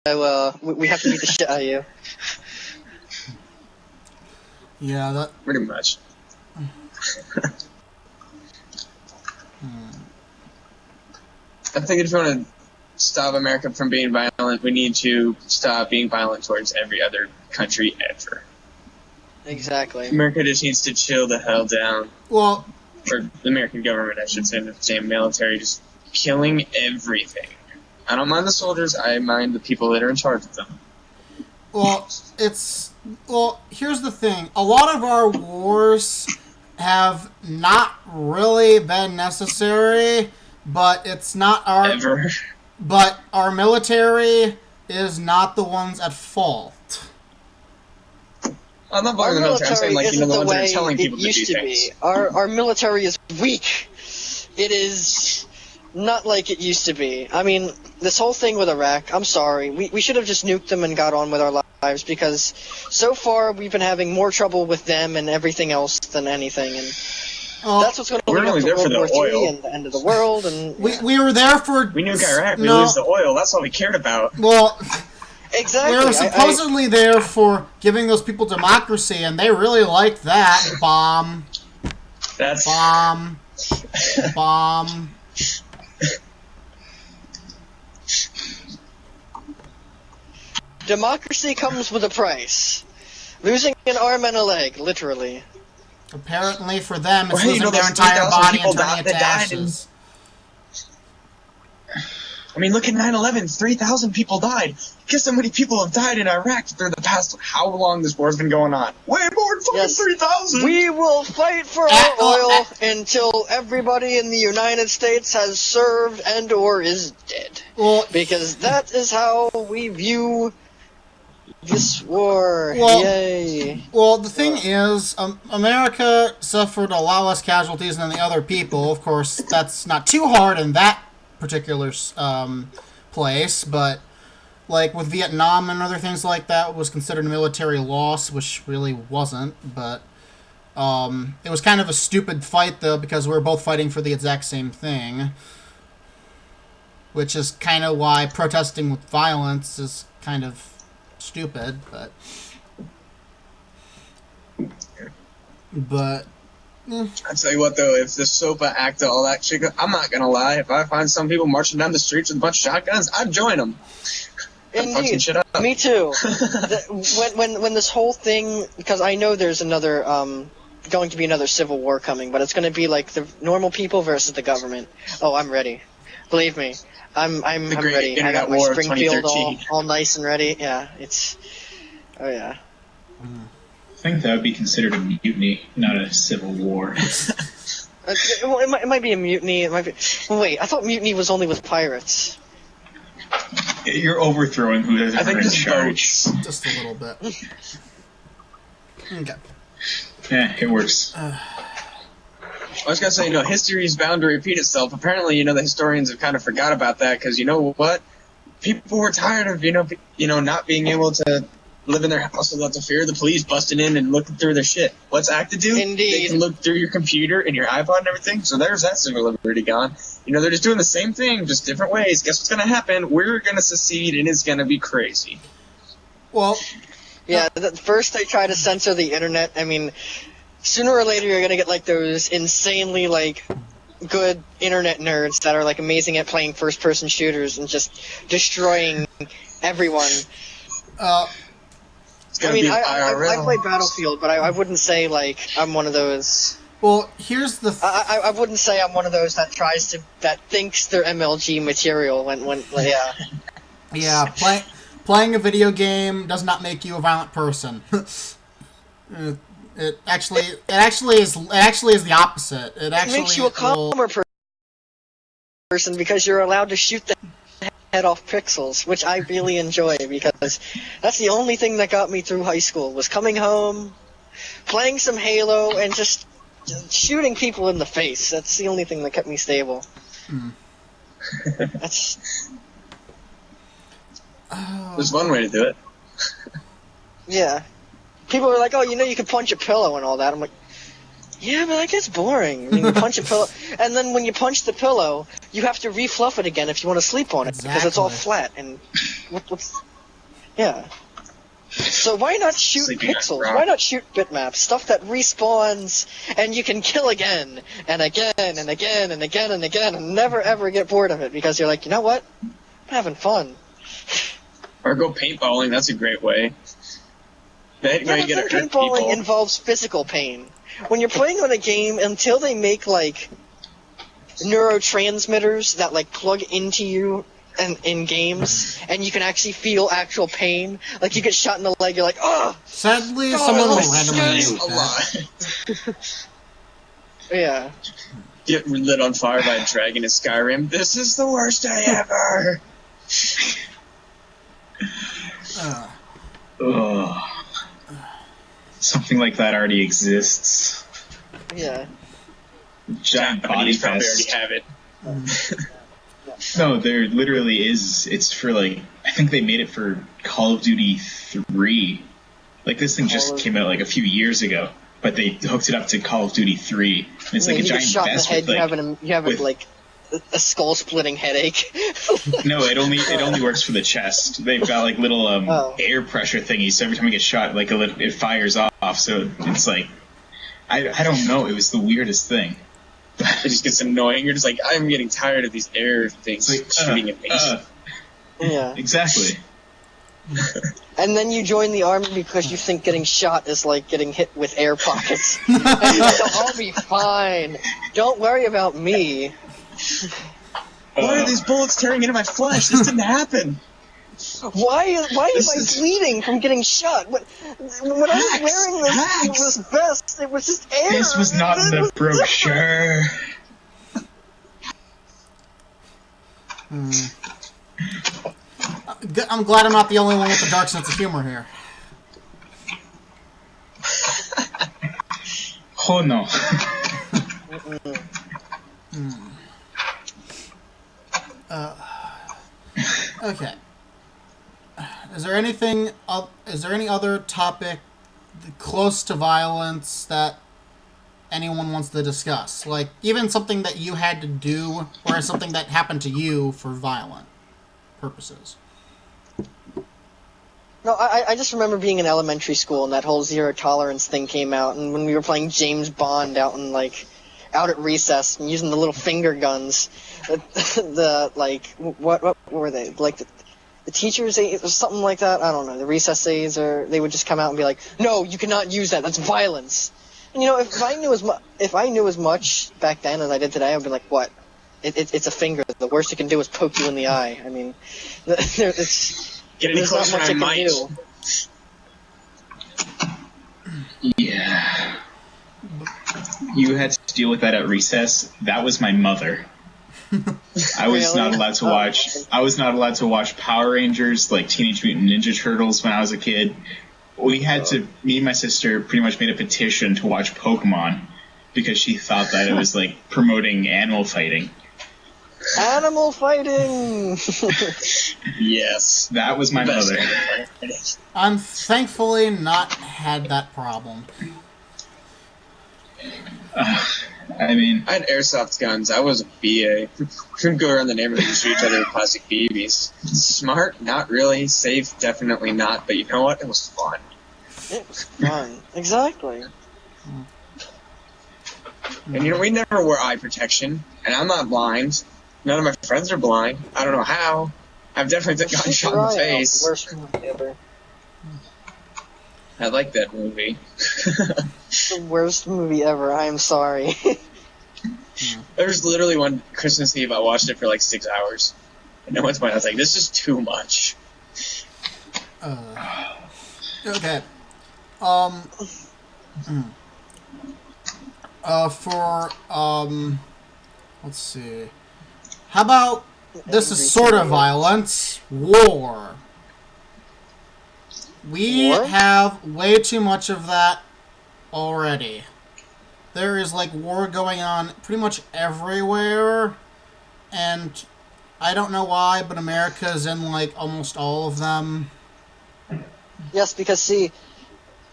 we have to beat the shit out of you. Yeah, that... Pretty much. I think if you want to stop America from being violent, we need to stop being violent towards every other country ever. Exactly. America just needs to chill the hell down. Well... Or the American government, I should say, the same military, just killing everything. I don't mind the soldiers, I mind the people that are in charge of them. Well, well, here's the thing. A lot of our wars have not really been necessary, but it's not our... Ever. But our military is not the ones at fault. I'm not blaming the military. I'm saying, like, you know, the ones that are telling people to do things. Our military is weak. It is not like it used to be. I mean, this whole thing with Iraq, I'm sorry. We should have just nuked them and got on with our lives, because so far we've been having more trouble with them and everything else than anything. And that's what's going to lead up to World War III and the end of the world. And we were there for... We nuked Iraq. We lose the oil. That's all we cared about. Well... Exactly. We were supposedly there for giving those people democracy, and they really liked that. Bomb. That's... Bomb. Bomb. Democracy comes with a price. Losing an arm and a leg, literally. Apparently for them, it's losing their entire body and turning it to ashes. I mean, look at 9/11. 3,000 people died. Guess how many people have died in Iraq through the past... How long this war's been going on? Way more than fucking 3,000! We will fight for our oil until everybody in the United States has served and or is dead. Well, because that is how we view this war. Yay. Well, the thing is, America suffered a lot less casualties than the other people. Of course, that's not too hard in that particular place, but like with Vietnam and other things like that was considered a military loss, which really wasn't, but it was kind of a stupid fight though, because we were both fighting for the exact same thing, which is kind of why protesting with violence is kind of stupid, but I tell you what, though, if the SOPA act all that shit, I'm not gonna lie. If I find some people marching down the streets with a bunch of shotguns, I'd join them. Indeed, shit up. Me too. when this whole thing, because I know there's another going to be another civil war coming, but it's going to be like the normal people versus the government. Oh, I'm ready. Believe me, I'm ready. I got my Springfield all nice and ready. Yeah, it's. Oh yeah. I think that would be considered a mutiny, not a civil war. It might be a mutiny. It might be. Wait, I thought mutiny was only with pirates. You're overthrowing whoever's in charge. Just a little bit. Okay. Yeah, it works. I was gonna say, history is bound to repeat itself. Apparently, the historians have kind of forgot about that, because you know what? People were tired of, not being able to live in their house without the fear of the police busting in and looking through their shit. What's ACTA do? Indeed. They can look through your computer and your iPod and everything, so there's that civil liberty gone. They're just doing the same thing, just different ways. Guess what's gonna happen? We're gonna secede, and it's gonna be crazy. Well... Yeah, first they try to censor the internet. I mean, sooner or later you're gonna get, like, those insanely, like, good internet nerds that are, like, amazing at playing first-person shooters and just destroying everyone. I mean, I play Battlefield, but I wouldn't say, like, I'm one of those... Well, here's the... I wouldn't say I'm one of those that that thinks they're MLG material when yeah. Yeah, playing a video game does not make you a violent person. It actually is the opposite. It actually makes you a calmer person because you're allowed to shoot the head off pixels, which I really enjoy, because that's the only thing that got me through high school, was coming home, playing some Halo, and just shooting people in the face. That's the only thing that kept me stable. That's... There's one way to do it. Yeah. People are like, oh, you can punch a pillow and all that. I'm like, yeah, but that gets boring. I mean, you punch a pillow, and then when you punch the pillow, you have to refluff it again if you want to sleep on it, because it's all flat. And Yeah. So why not shoot Sleeping on pixels? rock. Why not shoot bitmaps? Stuff that respawns and you can kill again and again and again and again and again and never ever get bored of it because you're like, you know what? I'm having fun. Or go paintballing. That's a great way. That Yeah, way but you get to then hurt paintballing people. involves physical pain. When you're playing on a game, until they make like neurotransmitters that like plug into you and in games, and you can actually feel actual pain. Like you get shot in the leg, you're like, oh. Sadly, God, someone will this randomly is mute a that. lot. Yeah. Get lit on fire by a dragon in Skyrim. This is the worst day ever. Ugh. Something like that already exists. Yeah. Giant body Japanese probably already fest. have it. No, there literally is. It's for like, I think they made it for Call of Duty 3. Like this thing just came out like a few years ago, but they hooked it up to Call of Duty 3. And it's like a you get giant shot in the vest head, with like. you have with- like a skull-splitting headache. No, it only works for the chest. They've got like little air pressure thingies. So every time I get shot, like it fires off. So it's like, I don't know. It was the weirdest thing. It just gets annoying. You're just like, I'm getting tired of these air things It's like shooting at me. Yeah. Exactly. And then you join the army because you think getting shot is like getting hit with air pockets. And you're like, I'll be fine. Don't worry about me. Why are these bullets tearing into my flesh? This didn't happen. Why am I bleeding from getting shot? When I was wearing this vest, it was just air. This was not in the brochure. I'm glad I'm not the only one with the dark sense of humor here. Oh no. Okay. Is there anything? Is there any other topic close to violence that anyone wants to discuss? Like even something that you had to do, or something that happened to you for violent purposes. No, I just remember being in elementary school and that whole zero tolerance thing came out, and when we were playing James Bond out at recess and using the little finger guns, what were they like? The teachers, it was something like that. I don't know. The recess aides, or they would just come out and be like, "No, you cannot use that. That's violence." And if I knew as much back then as I did today, I'd be like, "What? It's a finger. The worst it can do is poke you in the eye." I mean, it's. Get any There's not closer much and I I can might. do. Yeah. You had to deal with that at recess. That was my mother. I was Really? not allowed to watch. I was not allowed to watch Power Rangers, like Teenage Mutant Ninja Turtles, when I was a kid. We had to. Me and my sister pretty much made a petition to watch Pokemon because she thought that it was like promoting animal fighting. Animal fighting. Yes. That was my Best. mother. I'm thankfully not had that problem. I mean, I had airsoft guns. I was a BA. We couldn't go around the neighborhood and shoot each other with plastic BBs. Smart? Not really. Safe? Definitely not. But you know what? It was fun. It was fun. Exactly. And we never wore eye protection. And I'm not blind. None of my friends are blind. I don't know how. I've definitely gotten Shoot shot your in eye the out. face. Worst movie ever. I like that movie. The worst movie ever. I'm sorry. There was literally one Christmas Eve I watched it for like 6 hours. And at one point I was like, this is too much. Okay. Let's see. How about this is sort of violence. War. We War? have way too much of that already. There is like war going on pretty much everywhere, and I don't know why, but America's in like almost all of them. Yes, because see,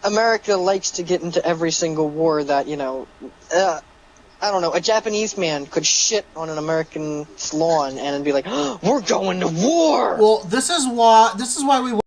America likes to get into every single war that, I don't know, a Japanese man could shit on an American's lawn and be like, oh, we're going to war! Well, this is why we